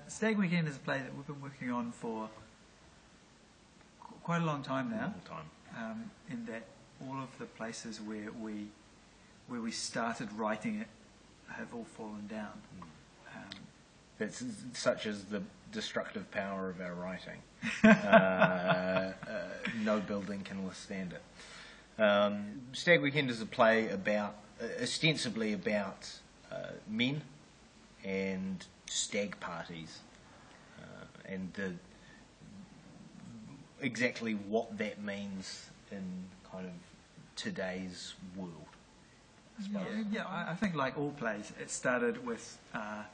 Stag Weekend is a play that we've been working on for quite a long time now. In that all of the places where we started writing it have all fallen down. It's such as the destructive power of our writing. No building can withstand it. Stag Weekend is a play about, ostensibly about men and stag parties, and exactly what that means in kind of today's world. I think like all plays, it started with a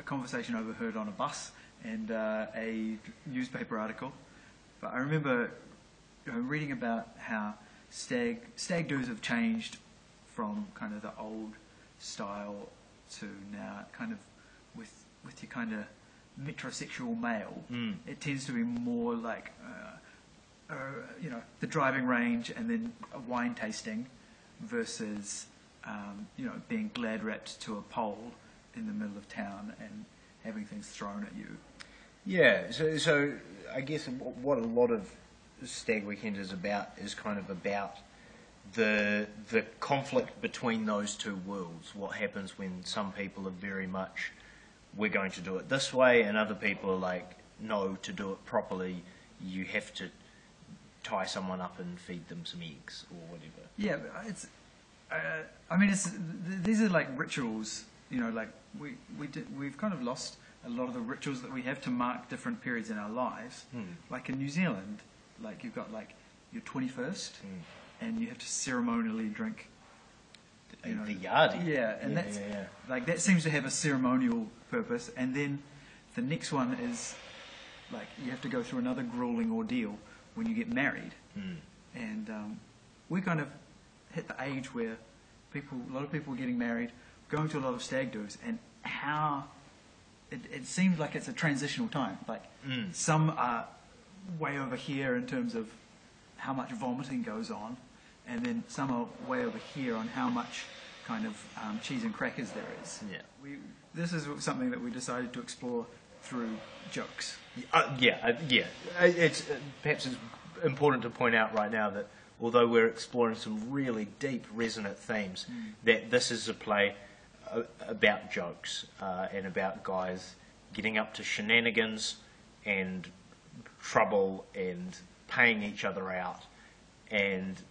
conversation overheard on a bus and a newspaper article. But I remember reading about how stag do's have changed from kind of the old style to now kind of with your kind of metrosexual male. It tends to be more like the driving range and then a wine tasting versus being glad wrapped to a pole in the middle of town and having things thrown at you. Yeah, so I guess what a lot of Stag Weekend is about is kind of about the conflict between those two worlds. What happens when some people are very much, we're going to do it this way, and other people are like, no, to do it properly, you have to tie someone up and feed them some eggs or whatever. Yeah, these are like rituals. Like we've kind of lost a lot of the rituals that we have to mark different periods in our lives. Like in New Zealand, like you've got like your 21st, and you have to ceremonially drink the yardie. Yeah, and like that seems to have a ceremonial purpose. And then the next one is like you have to go through another grueling ordeal when you get married. And we kind of hit the age where a lot of people are getting married, going to a lot of stag do's, and how it seems like it's a transitional time. Like some are way over here in terms of how much vomiting goes on, and then some are way over here on how much kind of cheese and crackers there is. Yeah. This is something that we decided to explore through jokes. It's perhaps it's important to point out right now that although we're exploring some really deep, resonant themes, that this is a play about jokes and about guys getting up to shenanigans and trouble and paying each other out and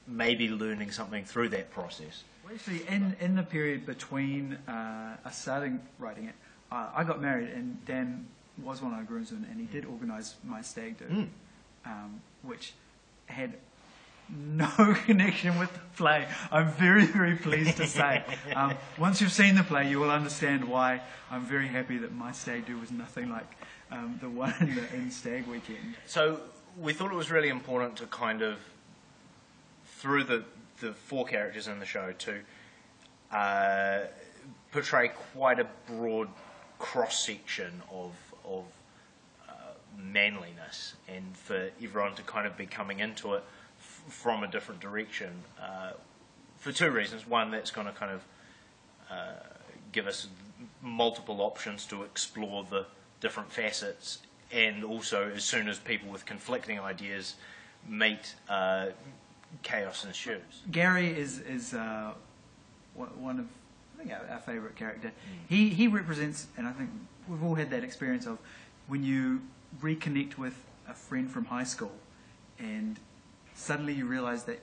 maybe learning something through that process. Well, actually, in the period between us starting writing it, I got married, and Dan was one of our groomsmen, and he did organise my stag do, which had no connection with the play. I'm very, very pleased to say. Once you've seen the play, you will understand why I'm very happy that my stag do was nothing like the one in Stag Weekend. So we thought it was really important to kind of, through the four characters in the show, to portray quite a broad cross-section of manliness, and for everyone to kind of be coming into it from a different direction, for two reasons. One, that's going to kind of give us multiple options to explore the different facets, and also as soon as people with conflicting ideas meet, chaos ensues. Gary is one of, I think, our favourite character. He represents, and I think we've all had that experience of when you reconnect with a friend from high school and suddenly you realise that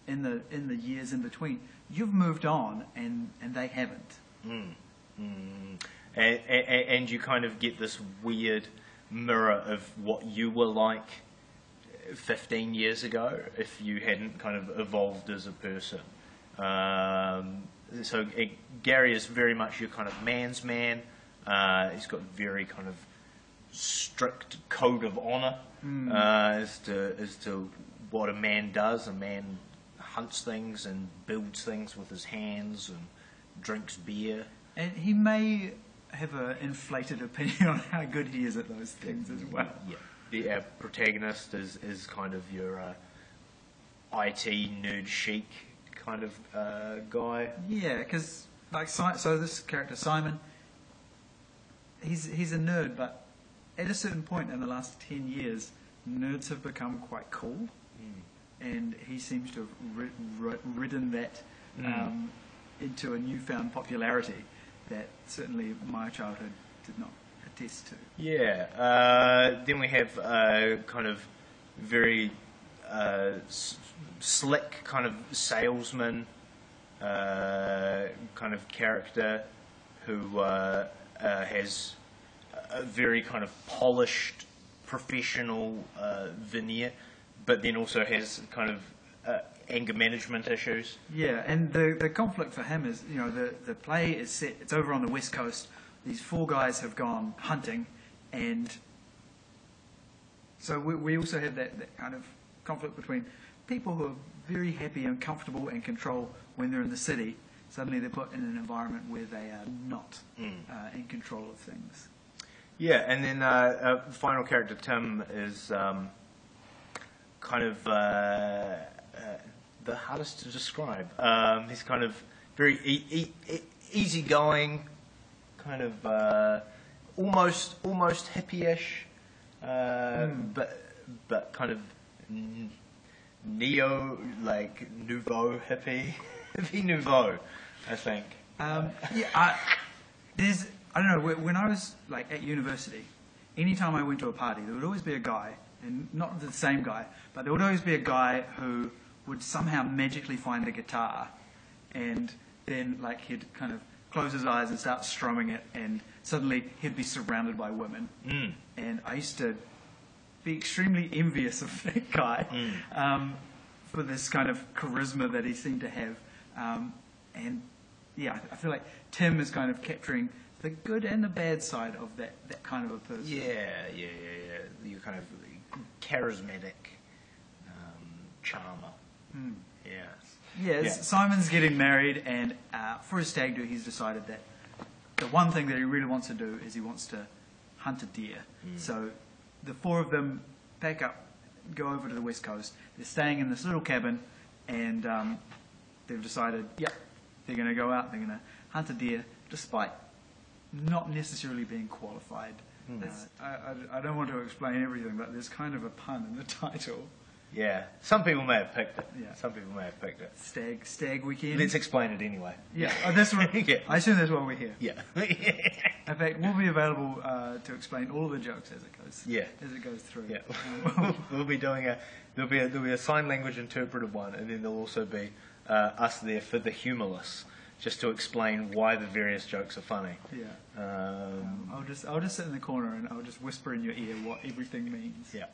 in the years in between you've moved on and they haven't. And you kind of get this weird mirror of what you were like 15 years ago if you hadn't kind of evolved as a person. So Gary is very much your kind of man's man. He's got very kind of strict code of honour as to what a man does. A man hunts things and builds things with his hands and drinks beer. And he may have an inflated opinion on how good he is at those things as well. Yeah. Our protagonist is kind of your IT nerd chic kind of guy. Yeah, because like so this character Simon, he's a nerd, but at a certain point in the last 10 years, nerds have become quite cool, and he seems to have ridden that into a newfound popularity that certainly my childhood did not attest to. Yeah. Then we have kind of very slick kind of salesman kind of character who has a very kind of polished professional veneer, but then also has kind of anger management issues. Yeah, and the conflict for him is, the play is set, it's over on the West Coast. These 4 guys have gone hunting, and so we also have that kind of conflict between people who are very happy and comfortable and control when they're in the city. Suddenly they're put in an environment where they are not in control of things. Yeah, and then final character Tim is kind of the hardest to describe. He's kind of very easygoing, kind of almost hippie-ish, but kind of nouveau hippie nouveau, I think. I don't know, when I was at university, anytime I went to a party, there would always be a guy, and not the same guy, but there would always be a guy who would somehow magically find a guitar, and then he'd kind of close his eyes and start strumming it, and suddenly he'd be surrounded by women. And I used to be extremely envious of that guy for this kind of charisma that he seemed to have. And yeah, I feel like Tim is kind of capturing the good and the bad side of that kind of a person. Yeah. You're kind of charismatic charmer. Yeah. Simon's getting married, and for his stag do, he's decided that the one thing that he really wants to do is he wants to hunt a deer. So the 4 of them pack up, go over to the West Coast. They're staying in this little cabin, and they've decided, they're going to go out, they're going to hunt a deer, despite not necessarily being qualified. I don't want to explain everything, but there's kind of a pun in the title. Yeah, some people may have picked it. Yeah. Some people may have picked it. Stag Weekend. Let's explain it anyway. Yeah, that's what, I assume that's what we're here. Yeah. In fact, we'll be available to explain all of the jokes as it goes. Yeah. As it goes through. Yeah. We'll be doing there'll be a sign language interpretive one, and then there'll also be us there for the humorless, just to explain why the various jokes are funny. Yeah. I'll just sit in the corner and I'll just whisper in your ear what everything means. Yeah.